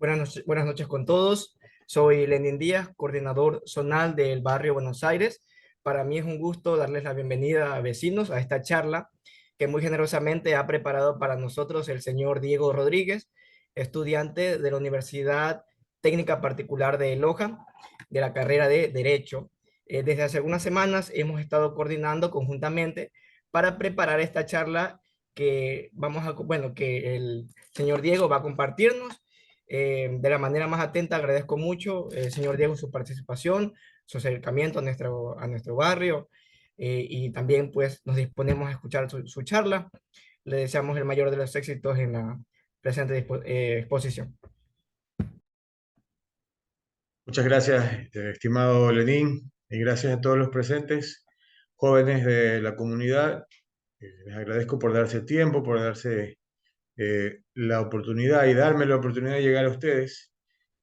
Buenas noches con todos. Soy Lenin Díaz, coordinador zonal del barrio Buenos Aires. Para mí es un gusto darles la bienvenida a vecinos a esta charla que muy generosamente ha preparado para nosotros el señor Diego Rodríguez, estudiante de la Universidad Técnica Particular de Loja, de la carrera de Derecho. Desde hace algunas semanas hemos estado coordinando conjuntamente para preparar esta charla que el señor Diego va a compartirnos de la manera más atenta. Agradezco mucho, señor Diego, su participación, su acercamiento a nuestro barrio, y también pues nos disponemos a escuchar su charla. Le deseamos el mayor de los éxitos en la presente exposición. Muchas gracias, estimado Lenín, y gracias a todos los presentes, jóvenes de la comunidad. Les agradezco por darse tiempo, por darse la oportunidad y darme la oportunidad de llegar a ustedes.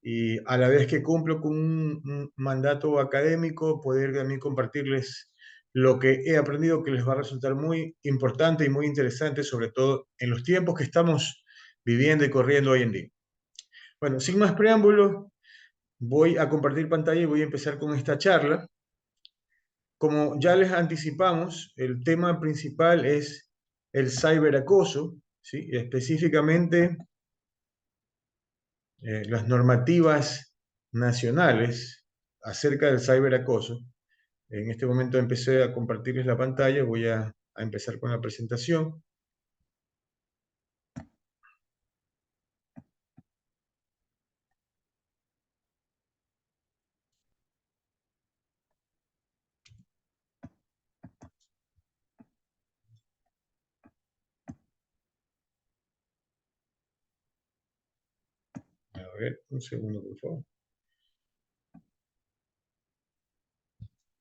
Y a la vez que cumplo con un mandato académico, poder también compartirles lo que he aprendido, que les va a resultar muy importante y muy interesante, sobre todo en los tiempos que estamos viviendo y corriendo hoy en día. Bueno, sin más preámbulos, voy a compartir pantalla y voy a empezar con esta charla. Como ya les anticipamos, el tema principal es el ciberacoso, ¿sí? Específicamente las normativas nacionales acerca del ciberacoso. En este momento empecé a compartirles la pantalla, voy a empezar con la presentación. A ver, un segundo, por favor.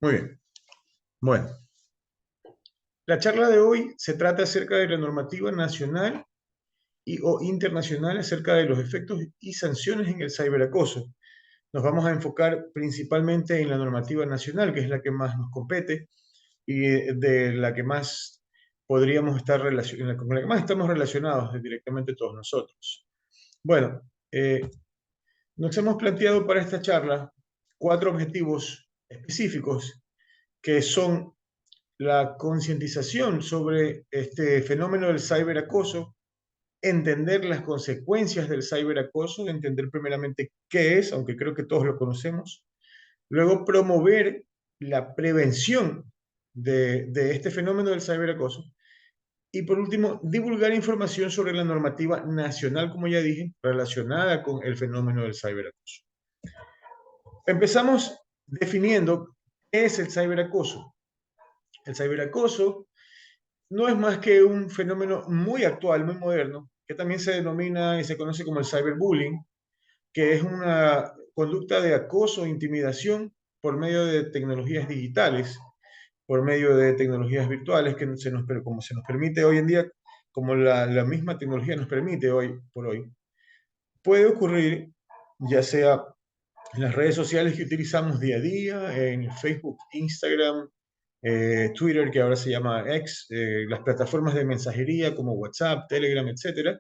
Muy bien. Bueno, la charla de hoy se trata acerca de la normativa nacional o internacional acerca de los efectos y sanciones en el ciberacoso. Nos vamos a enfocar principalmente en la normativa nacional, que es la que más nos compete y de la que más podríamos estar con la que más estamos relacionados directamente todos nosotros. Bueno, nos hemos planteado para esta charla 4 objetivos específicos, que son la concientización sobre este fenómeno del ciberacoso, entender las consecuencias del ciberacoso, entender primeramente qué es, aunque creo que todos lo conocemos. Luego, promover la prevención de este fenómeno del ciberacoso. Y por último, divulgar información sobre la normativa nacional, como ya dije, relacionada con el fenómeno del ciberacoso. Empezamos definiendo qué es el ciberacoso. El ciberacoso no es más que un fenómeno muy actual, muy moderno, que también se denomina y se conoce como el cyberbullying, que es una conducta de acoso e intimidación por medio de tecnologías digitales, por medio de tecnologías virtuales, como se nos permite hoy en día, como la misma tecnología nos permite hoy por hoy. Puede ocurrir ya sea en las redes sociales que utilizamos día a día, en Facebook, Instagram, Twitter, que ahora se llama X, las plataformas de mensajería como WhatsApp, Telegram, etcétera.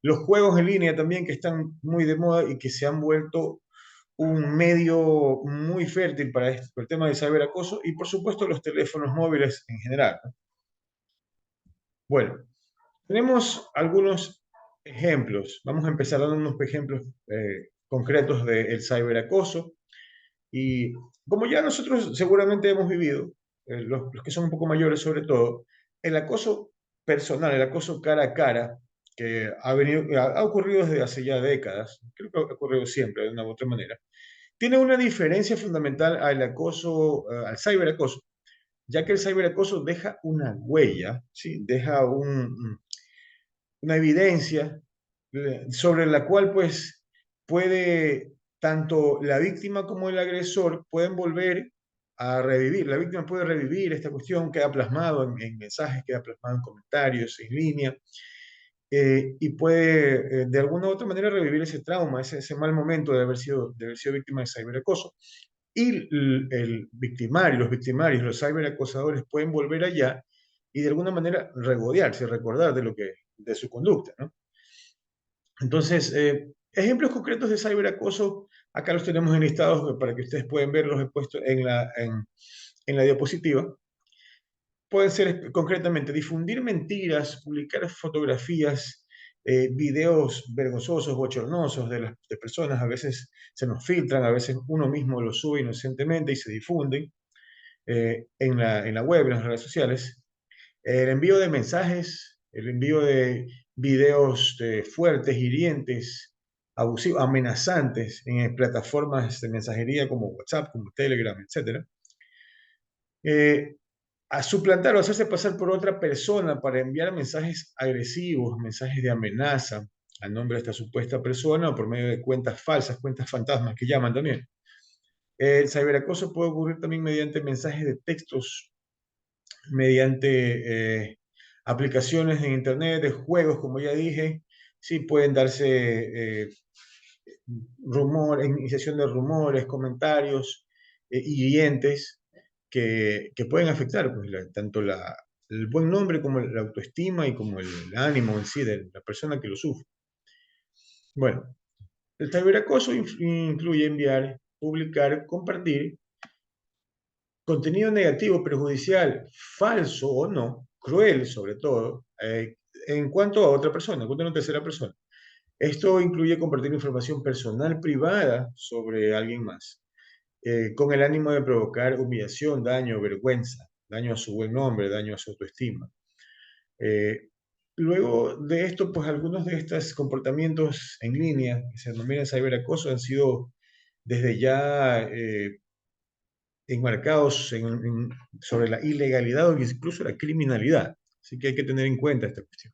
Los juegos en línea también, que están muy de moda y que se han vuelto un medio muy fértil para el tema del ciberacoso, y por supuesto los teléfonos móviles en general, ¿no? Bueno, tenemos algunos ejemplos. Vamos a empezar dando unos ejemplos concretos del ciberacoso. Y como ya nosotros seguramente hemos vivido, los que son un poco mayores sobre todo, el acoso personal, el acoso cara a cara, que ha ocurrido desde hace ya décadas, creo que ha ocurrido siempre de una u otra manera, tiene una diferencia fundamental al acoso, al ciberacoso, ya que el ciberacoso deja una huella, ¿sí? Deja una evidencia sobre la cual pues puede tanto la víctima como el agresor pueden volver a revivir. La víctima puede revivir esta cuestión, queda plasmado en mensajes, queda plasmado en comentarios, en línea, y puede de alguna u otra manera revivir ese trauma, ese mal momento de haber sido víctima de ciberacoso. Y el victimario, los ciberacosadores pueden volver allá y de alguna manera regodearse, recordar de su conducta, ¿no? Entonces, ejemplos concretos de ciberacoso, acá los tenemos enlistados para que ustedes puedan verlos, he puesto en la diapositiva. Pueden ser concretamente difundir mentiras, publicar fotografías, videos vergonzosos, bochornosos de personas, a veces se nos filtran, a veces uno mismo los sube inocentemente y se difunden en la web, en las redes sociales. El envío de mensajes, el envío de videos fuertes, hirientes, abusivos, amenazantes en plataformas de mensajería como WhatsApp, como Telegram, etcétera. A suplantar o hacerse pasar por otra persona para enviar mensajes agresivos, mensajes de amenaza al nombre de esta supuesta persona o por medio de cuentas falsas, cuentas fantasmas que llaman también. El ciberacoso puede ocurrir también mediante mensajes de textos, mediante aplicaciones en Internet, de juegos, como ya dije. Sí, pueden darse iniciación de rumores, comentarios hirientes que pueden afectar pues, tanto el buen nombre como la autoestima y como el ánimo en sí de la persona que lo sufre. Bueno, el ciberacoso incluye enviar, publicar, compartir contenido negativo, perjudicial, falso o no, cruel sobre todo, en cuanto a otra persona, en cuanto a una tercera persona. Esto incluye compartir información personal privada sobre alguien más, con el ánimo de provocar humillación, daño, vergüenza, daño a su buen nombre, daño a su autoestima. Eh, Luego de esto, pues algunos de estos comportamientos en línea que se denominan ciberacoso han sido desde ya enmarcados sobre la ilegalidad o incluso la criminalidad. Así que hay que tener en cuenta esta cuestión.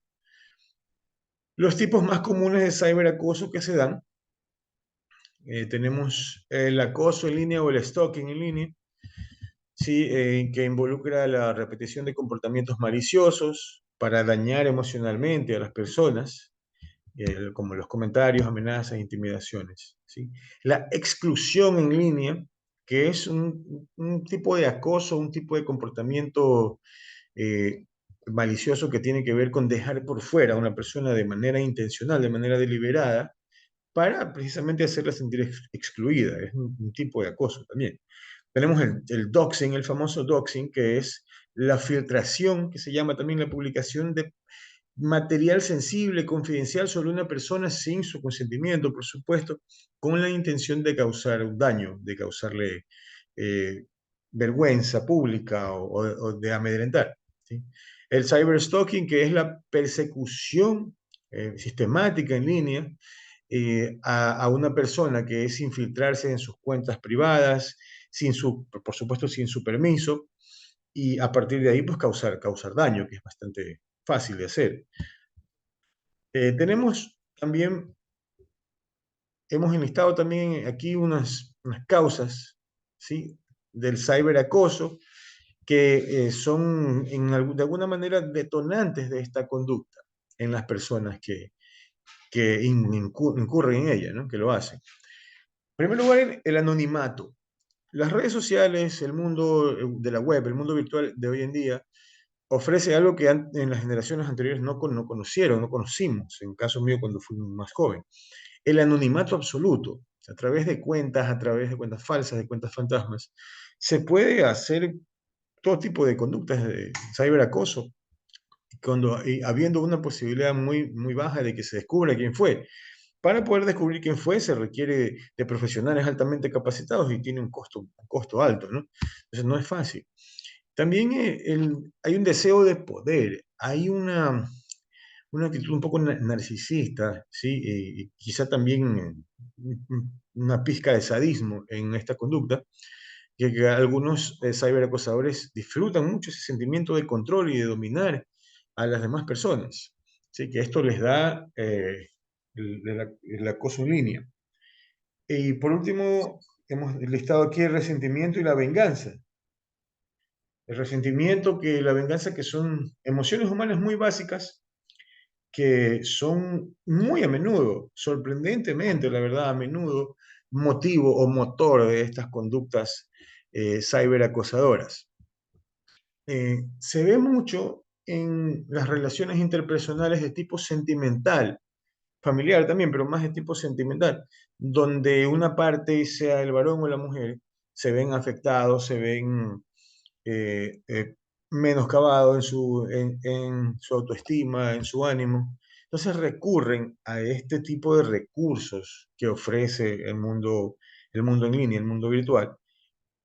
Los tipos más comunes de ciberacoso que se dan, tenemos el acoso en línea o el stalking en línea, ¿sí? Que involucra la repetición de comportamientos maliciosos para dañar emocionalmente a las personas, como los comentarios, amenazas, intimidaciones. ¿Sí? La exclusión en línea, que es un tipo de acoso, un tipo de comportamiento eh, malicioso que tiene que ver con dejar por fuera a una persona de manera intencional, de manera deliberada, para precisamente hacerla sentir excluida. Es un tipo de acoso también. Tenemos el doxing, el famoso doxing, que es la filtración, que se llama también la publicación de material sensible, confidencial sobre una persona sin su consentimiento, por supuesto, con la intención de causar un daño, de causarle eh, vergüenza pública o de amedrentar. ¿Sí? El cyberstalking, que es la persecución sistemática en línea a una persona que es infiltrarse en sus cuentas privadas, por supuesto, sin su permiso, y a partir de ahí, pues causar daño, que es bastante fácil de hacer. Tenemos también, hemos enlistado también aquí unas causas, ¿sí? Del ciberacoso que son de alguna manera detonantes de esta conducta en las personas que incurren en ella, ¿no? Que lo hacen. En primer lugar, el anonimato. Las redes sociales, el mundo de la web, el mundo virtual de hoy en día, ofrece algo que en las generaciones anteriores no conocieron, no conocimos, en caso mío cuando fui más joven. El anonimato absoluto, a través de cuentas falsas, de cuentas fantasmas, se puede hacer todo tipo de conductas de ciberacoso, habiendo una posibilidad muy baja de que se descubra quién fue. Para poder descubrir quién fue, se requiere de profesionales altamente capacitados y tiene un costo alto, ¿no? Entonces no es fácil. También hay un deseo de poder, hay una actitud un poco narcisista, ¿sí? Y quizá también una pizca de sadismo en esta conducta, que algunos ciberacosadores disfrutan mucho ese sentimiento de control y de dominar a las demás personas, ¿sí? Que esto les da el acoso en línea. Y por último, hemos listado aquí el resentimiento y la venganza. El resentimiento que la venganza, que son emociones humanas muy básicas, que son muy a menudo, sorprendentemente, la verdad, a menudo, motivo o motor de estas conductas ciberacosadoras. Se ve mucho en las relaciones interpersonales de tipo sentimental, familiar también, pero más de tipo sentimental, donde una parte, sea el varón o la mujer, se ven afectados, se ven eh, eh, menoscabados en su autoestima, en su ánimo. Entonces recurren a este tipo de recursos que ofrece el mundo en línea, el mundo virtual,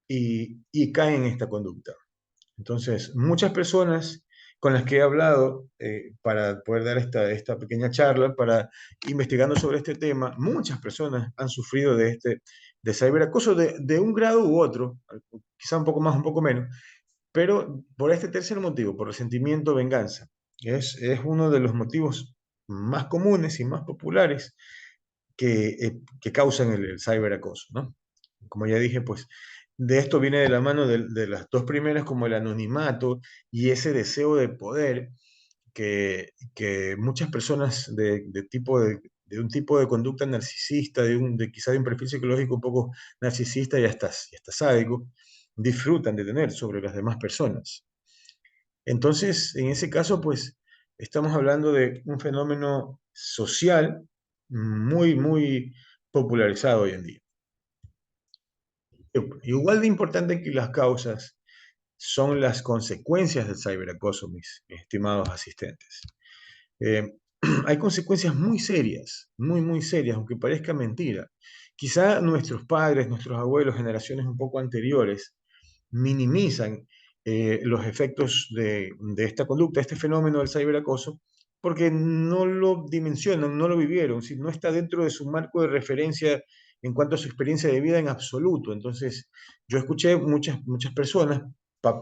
y caen en esta conducta. Entonces, muchas personas con las que he hablado para poder dar esta pequeña charla, para investigando sobre este tema, muchas personas han sufrido de ciberacoso de un grado u otro, quizá un poco más, un poco menos, pero por este tercer motivo, por resentimiento, venganza. Es uno de los motivos más comunes y más populares que causan el ciberacoso, ¿no? Como ya dije, pues de esto viene de la mano de las dos primeras, como el anonimato y ese deseo de poder que muchas personas de un tipo de conducta narcisista, quizá de un perfil psicológico un poco narcisista y hasta sádico, disfrutan de tener sobre las demás personas. Entonces, en ese caso, pues estamos hablando de un fenómeno social muy, muy popularizado hoy en día. Igual de importante que las causas son las consecuencias del ciberacoso, mis estimados asistentes. Eh, Hay consecuencias muy serias, muy, muy serias, aunque parezca mentira. Quizá nuestros padres, nuestros abuelos, generaciones un poco anteriores, minimizan los efectos de esta conducta, este fenómeno del ciberacoso, porque no lo dimensionan, no lo vivieron, si no está dentro de su marco de referencia en cuanto a su experiencia de vida en absoluto. Entonces, yo escuché muchas personas,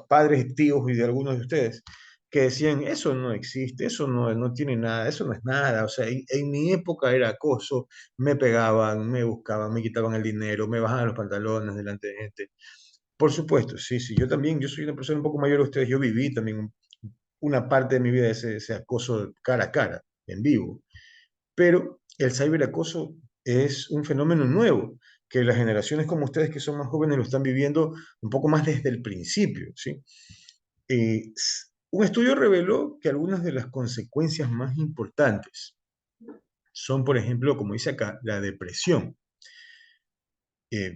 padres, tíos y de algunos de ustedes, que decían, eso no existe, eso no tiene nada, eso no es nada. O sea, en mi época era acoso, me pegaban, me buscaban, me quitaban el dinero, me bajaban los pantalones delante de gente. Por supuesto, sí, sí, yo también, yo soy una persona un poco mayor a ustedes, yo viví también una parte de mi vida ese acoso cara a cara, en vivo. Pero el ciberacoso es un fenómeno nuevo, que las generaciones como ustedes que son más jóvenes lo están viviendo un poco más desde el principio, ¿sí? Un estudio reveló que algunas de las consecuencias más importantes son, por ejemplo, como dice acá, la depresión.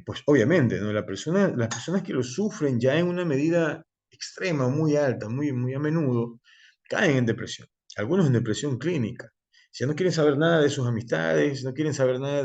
Pues obviamente, ¿no? Las personas que lo sufren ya en una medida extrema, muy alta, muy a menudo, caen en depresión. Algunos en depresión clínica. Si no quieren saber nada de sus amistades, no quieren saber nada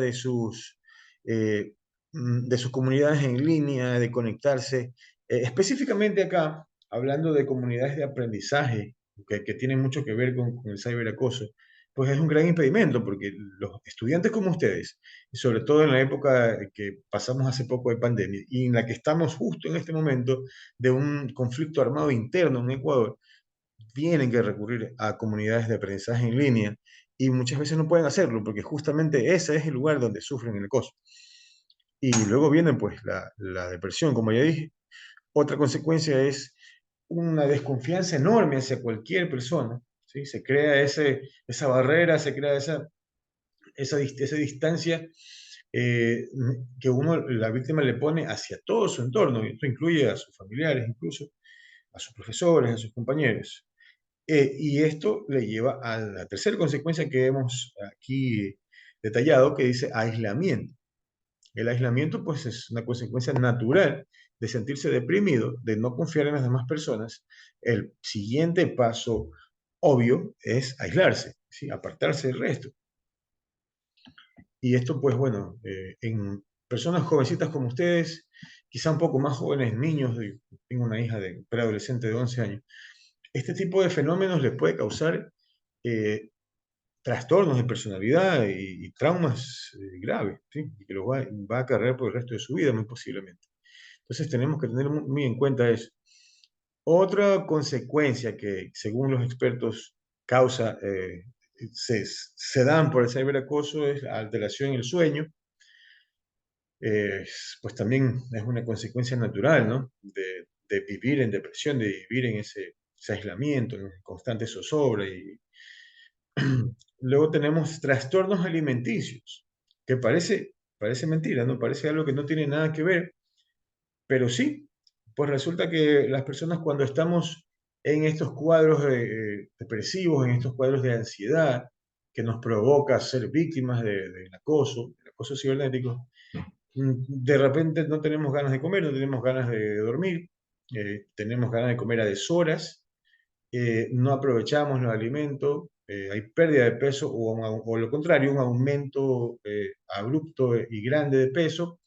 eh, de sus comunidades en línea, de conectarse. Específicamente acá, hablando de comunidades de aprendizaje, que tienen mucho que ver con el ciberacoso, pues es un gran impedimento, porque los estudiantes como ustedes, y sobre todo en la época que pasamos hace poco de pandemia y en la que estamos justo en este momento de un conflicto armado interno en Ecuador, tienen que recurrir a comunidades de aprendizaje en línea y muchas veces no pueden hacerlo porque justamente ese es el lugar donde sufren el acoso. Y luego viene pues la depresión, como ya dije. Otra consecuencia es una desconfianza enorme hacia cualquier persona, ¿sí? Se crea esa barrera, se crea esa distancia que la víctima le pone hacia todo su entorno, y esto incluye a sus familiares, incluso a sus profesores, a sus compañeros. Y esto le lleva a la tercera consecuencia que hemos aquí detallado, que dice aislamiento. El aislamiento, pues, es una consecuencia natural de sentirse deprimido, de no confiar en las demás personas. El siguiente paso obvio es aislarse, ¿sí? Apartarse del resto. Y esto, pues bueno, en personas jovencitas como ustedes, quizá un poco más jóvenes, niños, tengo una hija de preadolescente de 11 años, este tipo de fenómenos les puede causar eh, trastornos de personalidad y traumas graves, ¿sí? Y que los va a acarrear por el resto de su vida, muy posiblemente. Entonces tenemos que tener muy en cuenta eso. Otra consecuencia que, según los expertos, causa, se dan por el ciberacoso es la alteración en el sueño. Pues también es una consecuencia natural, ¿no? De vivir en depresión, de vivir en ese aislamiento, en constante zozobra. Y luego tenemos trastornos alimenticios, que parece mentira, ¿no? Parece algo que no tiene nada que ver, pero sí, pues resulta que las personas cuando estamos en estos cuadros depresivos, en estos cuadros de ansiedad, que nos provoca ser víctimas del acoso cibernético. De repente no tenemos ganas de comer, no tenemos ganas de dormir, tenemos ganas de comer a deshoras, no aprovechamos los alimentos, hay pérdida de peso o lo contrario, un aumento abrupto y grande de peso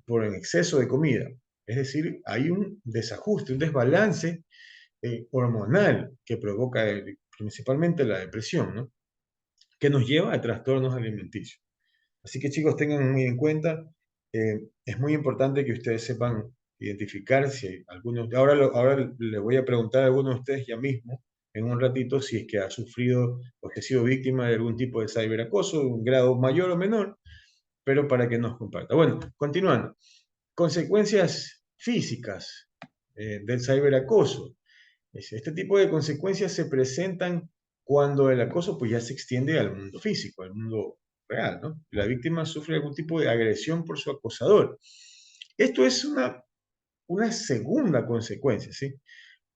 por el exceso de comida. Es decir, hay un desajuste, un desbalance hormonal que provoca principalmente la depresión, ¿no? Que nos lleva a trastornos alimenticios. Así que chicos, tengan muy en cuenta, es muy importante que ustedes sepan identificar si hay algunos, ahora le voy a preguntar a algunos de ustedes ya mismo, en un ratito, si es que ha sufrido o que ha sido víctima de algún tipo de ciberacoso, de un grado mayor o menor, pero para que nos comparta. Bueno, continuando. Consecuencias físicas del ciberacoso. Este tipo de consecuencias se presentan cuando el acoso pues, ya se extiende al mundo físico, al mundo real, ¿no? La víctima sufre algún tipo de agresión por su acosador. Esto es una segunda consecuencia, ¿sí?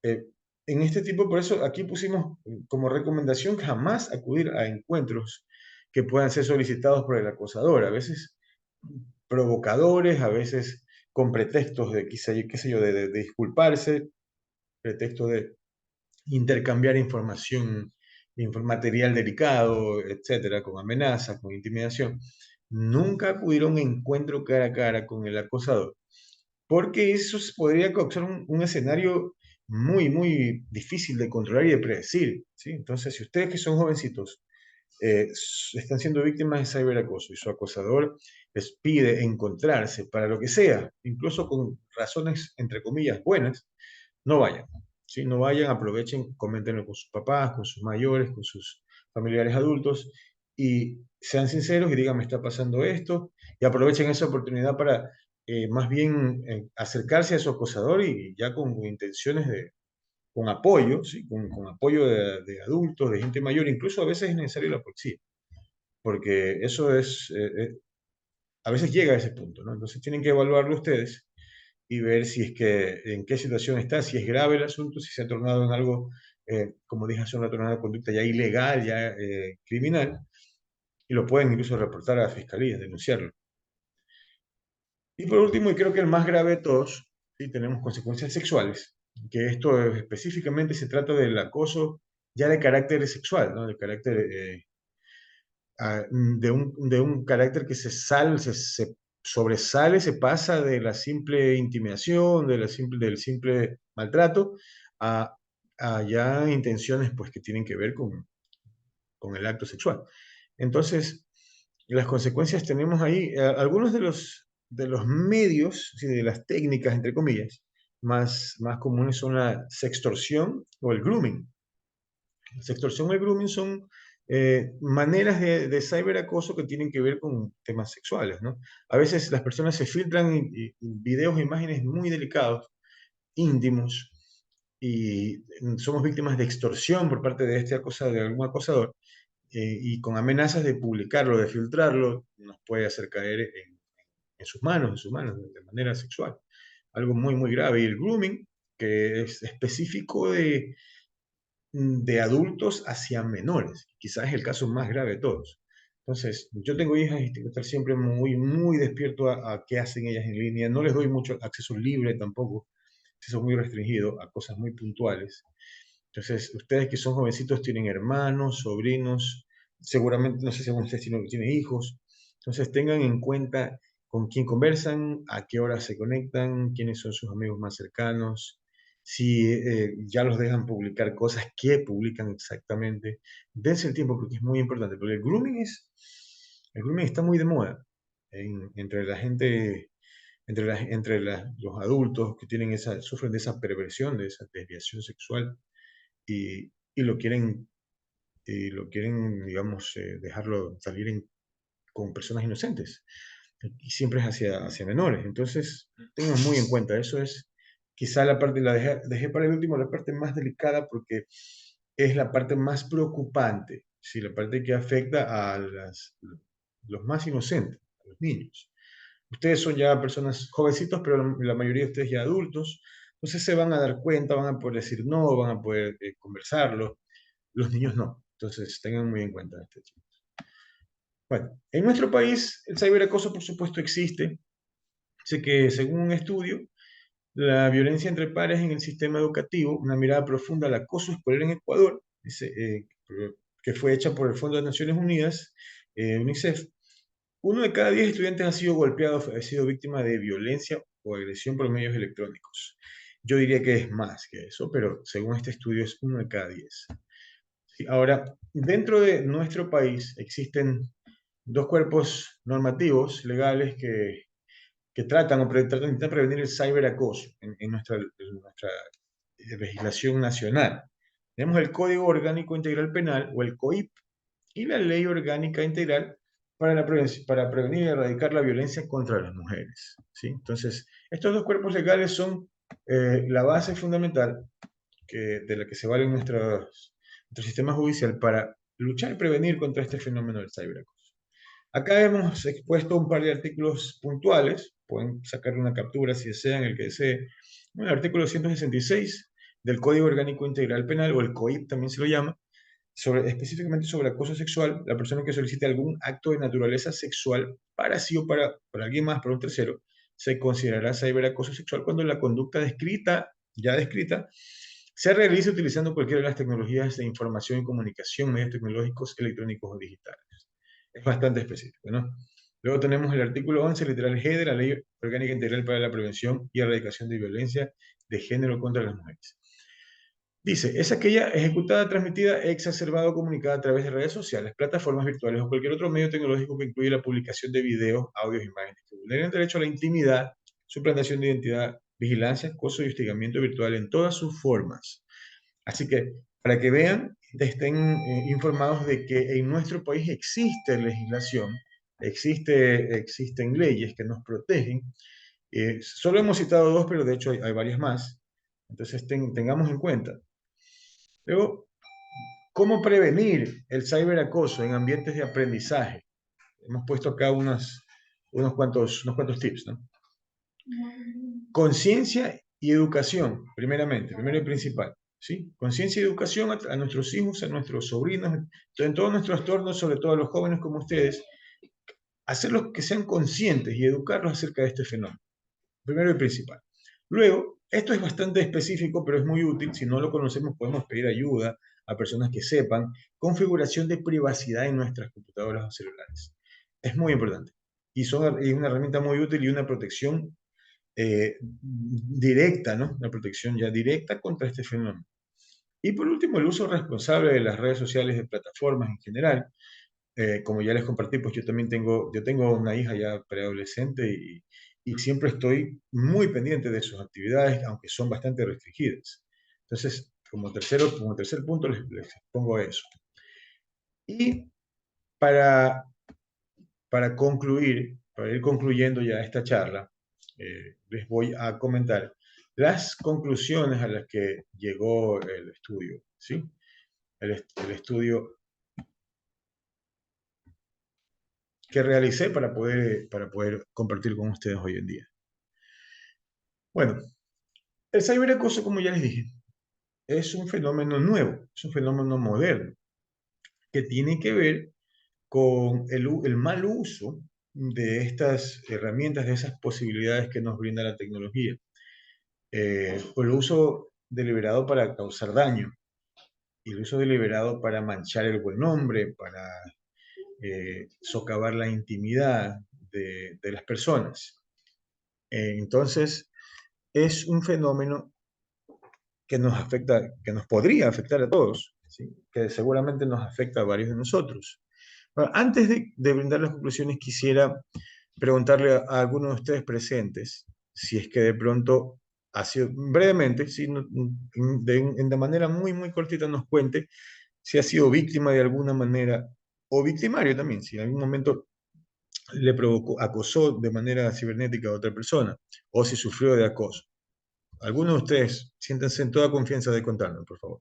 Eh, en este tipo, por eso aquí pusimos como recomendación jamás acudir a encuentros que puedan ser solicitados por el acosador, a veces provocadores, a veces con pretextos de, qué sé yo, de disculparse, pretexto de intercambiar información, material delicado, etcétera, con amenazas, con intimidación. Nunca acudir a un encuentro cara a cara con el acosador, porque eso podría causar un escenario muy difícil de controlar y de predecir, ¿sí? Entonces, si ustedes que son jovencitos están siendo víctimas de ciberacoso y su acosador les pide encontrarse para lo que sea, incluso con razones, entre comillas, buenas, no vayan. ¿Sí? No vayan, aprovechen, coméntenlo con sus papás, con sus mayores, con sus familiares adultos y sean sinceros y digan, me está pasando esto, y aprovechen esa oportunidad para más bien acercarse a su acosador y ya con intenciones con apoyo, ¿sí? Con apoyo de adultos, de gente mayor, incluso a veces es necesario la policía, porque eso a veces llega a ese punto, ¿no? Entonces tienen que evaluarlo ustedes y ver si es que, en qué situación está, si es grave el asunto, si se ha tornado en algo, como dije hace una tornada de conducta ya ilegal, ya criminal, y lo pueden incluso reportar a la fiscalía, denunciarlo. Y por último, y creo que el más grave de todos, ¿sí? Tenemos consecuencias sexuales, que esto específicamente se trata del acoso ya de carácter sexual, ¿no? De carácter de un carácter que se sobresale, se pasa de la simple intimidación, del simple maltrato, a, a ya intenciones pues, que tienen que ver con el acto sexual. Entonces, las consecuencias tenemos ahí, algunos de los medios, ¿sí? De las técnicas, entre comillas, más comunes son la sextorsión o el grooming. La sextorsión y el grooming son maneras de ciberacoso que tienen que ver con temas sexuales, ¿no? A veces las personas se filtran videos e imágenes muy delicados, íntimos, y somos víctimas de extorsión por parte de de algún acosador, y con amenazas de publicarlo, de filtrarlo, nos puede hacer caer en sus manos, de manera sexual. Algo muy grave. Y el grooming, que es específico de adultos hacia menores. Quizás es el caso más grave de todos. Entonces, yo tengo hijas y tengo que estar siempre muy despierto a qué hacen ellas en línea. No les doy mucho acceso libre tampoco, acceso muy restringido a cosas muy puntuales. Entonces, ustedes que son jovencitos tienen hermanos, sobrinos, seguramente, no sé si ustedes tienen hijos. Entonces, tengan en cuenta con quién conversan, a qué hora se conectan, quiénes son sus amigos más cercanos, si ya los dejan publicar cosas, qué publican exactamente. Dense el tiempo porque es muy importante, porque el grooming está muy de moda entre la gente, los adultos que tienen sufren de esa perversión, de esa desviación sexual y lo quieren, digamos, dejarlo salir con personas inocentes. Y siempre es hacia menores. Entonces, tengan muy en cuenta, eso es quizá la parte, dejé para el último, la parte más delicada porque es la parte más preocupante, ¿sí? La parte que afecta a los más inocentes, a los niños. Ustedes son ya personas jovencitos, pero la mayoría de ustedes ya adultos, entonces se van a dar cuenta, van a poder decir no, van a poder conversarlo. Los niños no. Entonces, tengan muy en cuenta este tema. Bueno, en nuestro país el ciberacoso, por supuesto, existe. Sé que, según un estudio, la violencia entre pares en el sistema educativo, una mirada profunda al acoso escolar en Ecuador, dice, que fue hecha por el Fondo de Naciones Unidas, UNICEF. 1 de cada 10 estudiantes ha sido golpeado, ha sido víctima de violencia o agresión por medios electrónicos. Yo diría que es más que eso, pero según este estudio es 1 de cada 10. Sí, ahora, dentro de nuestro país existen dos cuerpos normativos legales que tratan o intentan prevenir el ciberacoso en nuestra legislación nacional. Tenemos el Código Orgánico Integral Penal, o el COIP, y la Ley Orgánica Integral para prevenir y erradicar la violencia contra las mujeres. ¿Sí? Entonces, estos dos cuerpos legales son la base fundamental de la que se vale nuestro sistema judicial para luchar y prevenir contra este fenómeno del ciberacoso. Acá hemos expuesto un par de artículos puntuales, pueden sacar una captura si desean, el que desee. Bueno, el artículo 166 del Código Orgánico Integral Penal, o el COIP también se lo llama, específicamente sobre acoso sexual. La persona que solicite algún acto de naturaleza sexual para sí o para alguien más, para un tercero, se considerará ciberacoso sexual cuando la conducta ya descrita, se realice utilizando cualquiera de las tecnologías de información y comunicación, medios tecnológicos, electrónicos o digitales. Es bastante específico, ¿no? Luego tenemos el artículo 11, literal G, de la Ley Orgánica Integral para la Prevención y Erradicación de Violencia de Género contra las Mujeres. Dice, es aquella ejecutada, transmitida, exacerbada o comunicada a través de redes sociales, plataformas virtuales o cualquier otro medio tecnológico que incluya la publicación de videos, audios, imágenes que vulneren el derecho a la intimidad, suplantación de identidad, vigilancia, acoso y hostigamiento virtual en todas sus formas. Así que, para que vean, estén informados de que en nuestro país existe legislación, existen leyes que nos protegen. Solo hemos citado dos, pero de hecho hay varias más. Entonces, tengamos en cuenta. Luego, ¿cómo prevenir el ciberacoso en ambientes de aprendizaje? Hemos puesto acá unos cuantos tips, ¿no? Conciencia y educación, primeramente, primero y principal, ¿sí? Conciencia y educación a nuestros hijos, a nuestros sobrinos, en todo nuestro entorno, sobre todo a los jóvenes como ustedes, hacerlos que sean conscientes y educarlos acerca de este fenómeno, primero y principal. Luego, esto es bastante específico, pero es muy útil. Si no lo conocemos, podemos pedir ayuda a personas que sepan. Configuración de privacidad en nuestras computadoras o celulares. Es muy importante. Es una herramienta muy útil y una protección directa, ¿no? Una protección ya directa contra este fenómeno. Y por último, el uso responsable de las redes sociales, de plataformas en general. Como ya les compartí, pues yo tengo una hija ya preadolescente y siempre estoy muy pendiente de sus actividades, aunque son bastante restringidas. Entonces, como tercer punto, les pongo eso. Y para, para ir concluyendo ya esta charla, les voy a comentar las conclusiones a las que llegó el estudio, ¿sí? El estudio que realicé para poder compartir con ustedes hoy en día. Bueno, el ciberacoso, como ya les dije, es un fenómeno nuevo, es un fenómeno moderno, que tiene que ver con el mal uso de estas herramientas, de esas posibilidades que nos brinda la tecnología, o el uso deliberado para causar daño, y el uso deliberado para manchar el buen nombre, para socavar la intimidad de las personas. Entonces, es un fenómeno que nos afecta, que nos podría afectar a todos, ¿sí? Que seguramente nos afecta a varios de nosotros. Bueno, antes de brindar las conclusiones, quisiera preguntarle a alguno de ustedes presentes si es que de pronto ha sido, brevemente, ¿sí? De manera muy, muy cortita, nos cuente si ha sido víctima de alguna manera, o victimario también, si en algún momento le provocó, acosó de manera cibernética a otra persona, o si sufrió de acoso. Algunos de ustedes, siéntense en toda confianza de contarnos, por favor.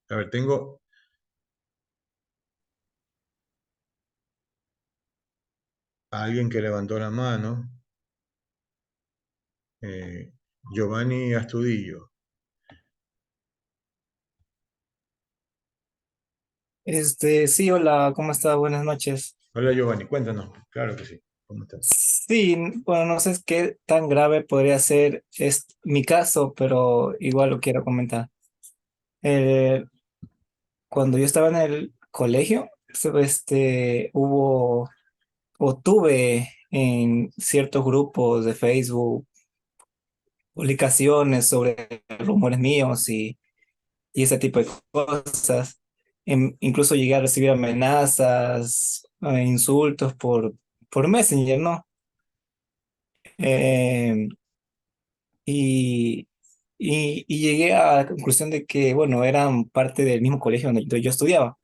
A ver, tengo a alguien que levantó la mano, eh, Giovanni Astudillo. Sí, hola, ¿cómo está? Buenas noches. Hola Giovanni, cuéntanos. Claro que sí. ¿Cómo estás? Sí, bueno, no sé qué tan grave podría ser mi caso, pero igual lo quiero comentar. Eh, Cuando yo estaba en el colegio, hubo o tuve en ciertos grupos de Facebook publicaciones sobre rumores míos y ese tipo de cosas. Incluso llegué a recibir amenazas, insultos por Messenger, ¿no? Eh, y, y llegué a la conclusión de que, bueno, eran parte del mismo colegio donde yo estudiaba.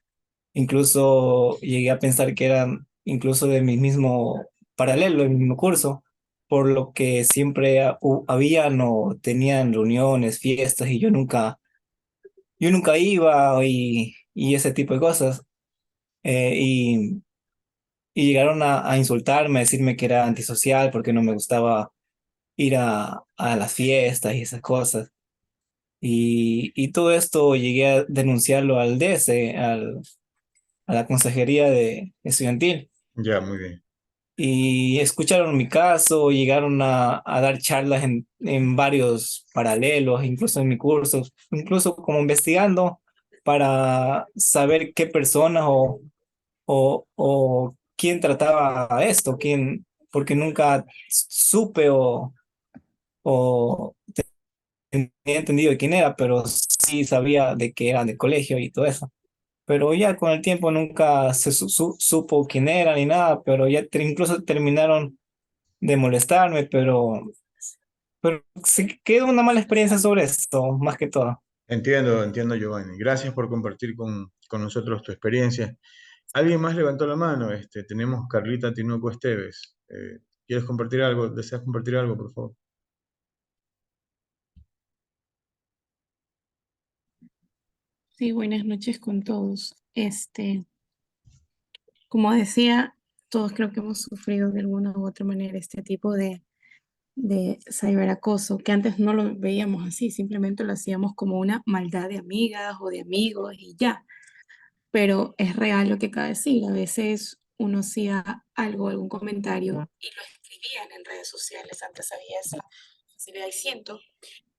Incluso llegué a pensar que eran incluso de mi mismo paralelo, el mismo curso, por lo que siempre habían o tenían reuniones, fiestas, y yo nunca iba y ese tipo de cosas. Eh, y, y llegaron a insultarme, a decirme que era antisocial porque no me gustaba ir a las fiestas y esas cosas. Y todo esto llegué a denunciarlo al DS, a la Consejería de Estudiantil. Ya, muy bien. Y escucharon mi caso, llegaron a dar charlas en varios paralelos, incluso en mi curso, incluso como investigando para saber qué personas o quién trataba esto, quién, porque nunca supe o tenía entendido de quién era, pero sí sabía de que eran del colegio y todo eso. Pero ya con el tiempo nunca se supo quién era ni nada, pero ya incluso terminaron de molestarme, pero sí quedó una mala experiencia sobre esto, más que todo. Entiendo, entiendo Giovanni. Gracias por compartir con nosotros tu experiencia. Alguien más levantó la mano. Tenemos Carlita Tinoco Esteves. ¿Quieres compartir algo? ¿Deseas compartir algo, por favor? Sí, buenas noches con todos. Como decía, todos creo que hemos sufrido de alguna u otra manera este tipo de ciberacoso, que antes no lo veíamos así, simplemente lo hacíamos como una maldad de amigas o de amigos y ya. Pero es real lo que acaba de decir. A veces uno hacía algo, algún comentario y lo escribían en redes sociales. Antes había esa facilidad y siento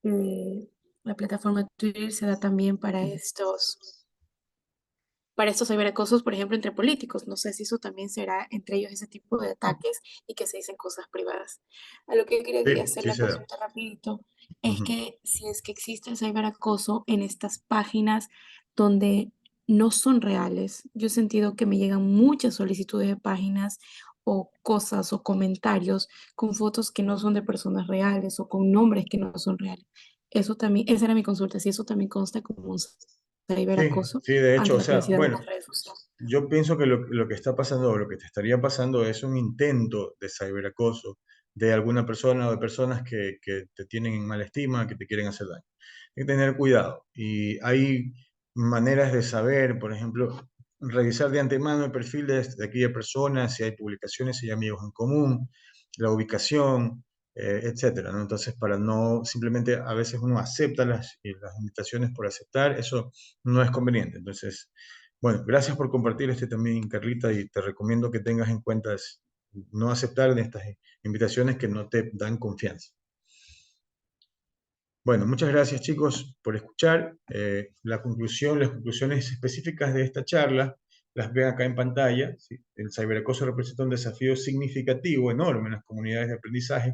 que la plataforma Twitter se da también para estos ciberacosos, por ejemplo, entre políticos. No sé si eso también será entre ellos ese tipo de ataques y que se dicen cosas privadas. A lo que yo quería Sí, hacer sí la se da. consulta rapidito es Ujú. que si es que existe el ciberacoso en estas páginas donde no son reales, yo he sentido que me llegan muchas solicitudes de páginas o cosas o comentarios con fotos que no son de personas reales o con nombres que no son reales. Eso también, esa era mi consulta, si eso también consta como un Sí, ciberacoso sí, de hecho, ante o la sea, privacidad de bueno, las redes sociales. yo pienso que lo que está pasando o lo que te estaría pasando es un intento de ciberacoso de alguna persona o de personas que te tienen en mala estima, que te quieren hacer daño. Hay que tener cuidado. Y hay maneras de saber, por ejemplo, revisar de antemano el perfil de aquella persona, si hay publicaciones, si hay amigos en común, la ubicación, etcétera, ¿no? Entonces, para no simplemente a veces uno acepta las invitaciones por aceptar, eso no es conveniente. Entonces, bueno, gracias por compartir también, Carlita, y te recomiendo que tengas en cuenta no aceptar en estas invitaciones que no te dan confianza. Bueno, muchas gracias chicos por escuchar. Las conclusiones específicas de esta charla las ven acá en pantalla. ¿Sí? El ciberacoso representa un desafío significativo, enorme en las comunidades de aprendizaje,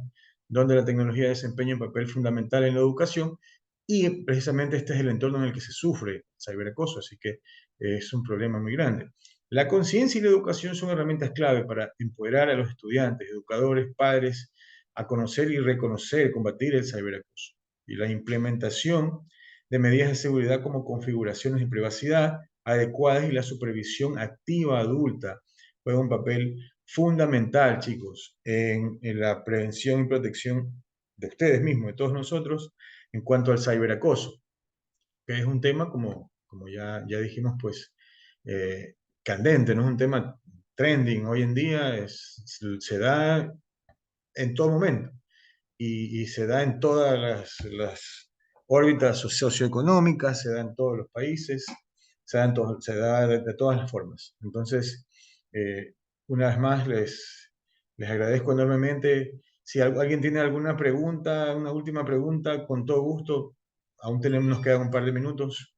donde la tecnología desempeña un papel fundamental en la educación y precisamente este es el entorno en el que se sufre ciberacoso, así que es un problema muy grande. La conciencia y la educación son herramientas clave para empoderar a los estudiantes, educadores, padres, a conocer y reconocer, combatir el ciberacoso y la implementación de medidas de seguridad como configuraciones de privacidad adecuadas y la supervisión activa adulta juega un papel fundamental, chicos, en la prevención y protección de ustedes mismos, de todos nosotros, en cuanto al ciberacoso, que es un tema, como como ya dijimos, pues candente, no es un tema trending hoy en día, se da en todo momento y se da en todas las órbitas socioeconómicas, se da en todos los países, se da de todas las formas. Entonces, eh, una vez más, les agradezco enormemente. Si alguien tiene alguna pregunta, una última pregunta, con todo gusto, aún nos quedan un par de minutos.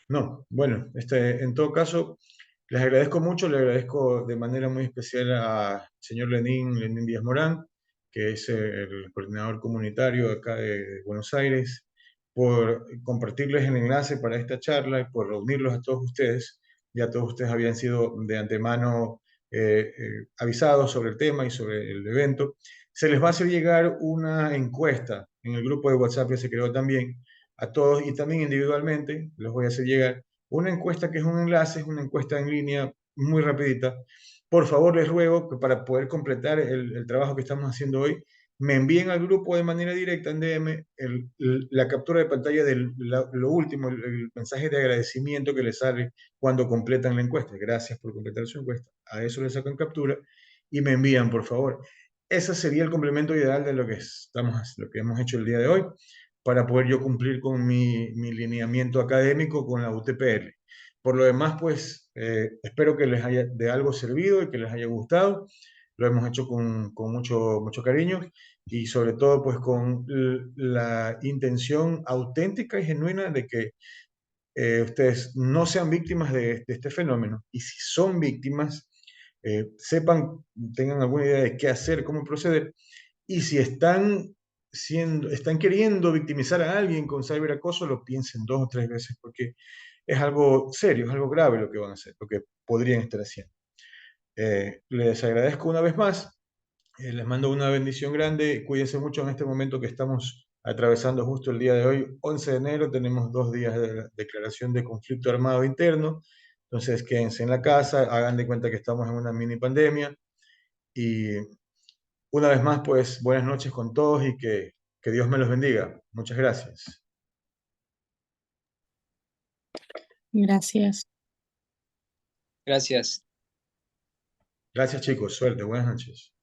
No, bueno, en todo caso, les agradezco mucho, le agradezco de manera muy especial al señor Lenín Díaz Morán, que es el coordinador comunitario acá de Buenos Aires, por compartirles el enlace para esta charla y por reunirlos a todos ustedes. Ya todos ustedes habían sido de antemano avisados sobre el tema y sobre el evento. Se les va a hacer llegar una encuesta en el grupo de WhatsApp que se creó también a todos y también individualmente les voy a hacer llegar una encuesta que es un enlace, es una encuesta en línea muy rapidita. Por favor, les ruego que para poder completar el trabajo que estamos haciendo hoy, me envíen al grupo de manera directa en DM la captura de pantalla de lo último, el mensaje de agradecimiento que les sale cuando completan la encuesta. Gracias por completar su encuesta. A eso le sacan captura y me envían, por favor. Ese sería el complemento ideal de lo que hemos hecho el día de hoy para poder yo cumplir con mi lineamiento académico con la UTPL. Por lo demás, pues espero que les haya de algo servido y que les haya gustado. Lo hemos hecho con mucho cariño y sobre todo pues con la intención auténtica y genuina de que ustedes no sean víctimas de este fenómeno y si son víctimas, sepan, tengan alguna idea de qué hacer, cómo proceder y si están queriendo victimizar a alguien con ciberacoso, lo piensen 2 o 3 veces porque es algo serio, es algo grave lo que van a hacer, lo que podrían estar haciendo. Les agradezco una vez más, les mando una bendición grande, cuídense mucho en este momento que estamos atravesando justo el día de hoy, 11 de enero, tenemos 2 días de declaración de conflicto armado interno, entonces quédense en la casa, hagan de cuenta que estamos en una mini pandemia y una vez más, pues buenas noches con todos y que Dios me los bendiga. Muchas gracias. Gracias. Gracias. Gracias chicos, suerte, buenas noches.